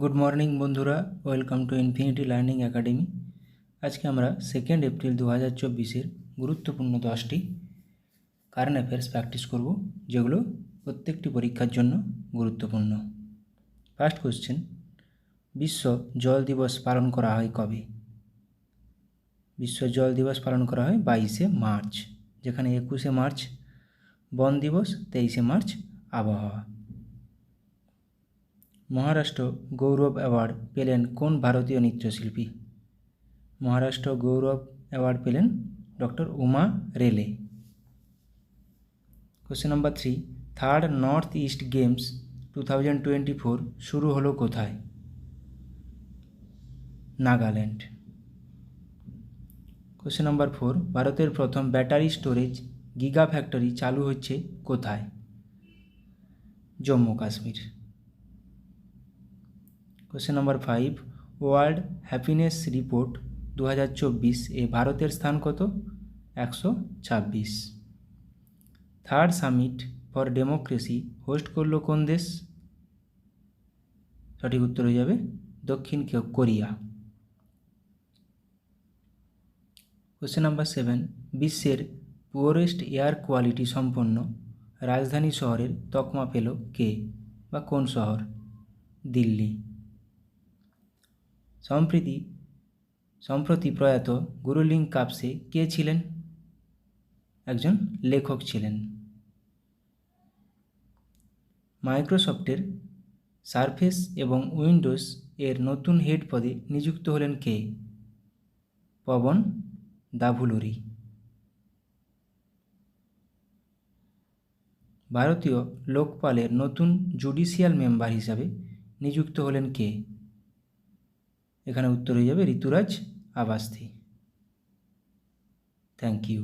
Good morning বন্ধুরা, welcome to infinity learning academy. আজকে আমরা 2 এপ্রিল 2024 গুরুত্বপূর্ণ 10টি কারেন্ট অ্যাফেয়ার্স প্র্যাকটিস করব, যেগুলো প্রত্যেকটি পরীক্ষার জন্য গুরুত্বপূর্ণ। ফার্স্ট কোশ্চেন, বিশ্ব জল দিবস পালন করা হয় কবে? বিশ্ব জল দিবস পালন করা হয় 22শে মার্চ, যেখানে 21শে মার্চ বন দিবস, 23শে মার্চ আবহাওয়া। মহারাষ্ট্র গৌরব অ্যাওয়ার্ড পেলেন কোন ভারতীয় নৃত্যশিল্পী? মহারাষ্ট্র গৌরব অ্যাওয়ার্ড পেলেন ডক্টর উমা রেলে। Question number 3, third north east games 2024 শুরু হলো কোথায়? নাগাল্যান্ড। কোশ্চেন নাম্বার 4, ভারতের প্রথম ব্যাটারি স্টোরেজ গিগা ফ্যাক্টরি চালু হচ্ছে কোথায়? Jammu Kashmir. Question number 5, world happiness report 2024 এ ভারতের স্থান কত? 126। Third summit for democracy host করলো কোন দেশ? সঠিক উত্তর হয়ে যাবে দক্ষিণ কোরিয়া। কোশ্চেন নাম্বার 7, বিশ্বের পুয়ারেস্ট এয়ার কোয়ালিটি সম্পন্ন রাজধানী শহরের তকমা পেল কে বা কোন শহর? দিল্লি। সম্প্রতি প্রয়াত গুরুলিং কাপসে কে ছিলেন? একজন লেখক ছিলেন। মাইক্রোসফটের সারফেস এবং উইন্ডোজ এর নতুন হেড পদে নিযুক্ত হলেন কে? পবন দাভুলুরি। ভারতীয় লোকপালের নতুন জুডিশিয়াল মেম্বার হিসাবে নিযুক্ত হলেন কে? এখানে উত্তর হয়ে যাবে ঋতুরাজ আবাস্থি। Thank you.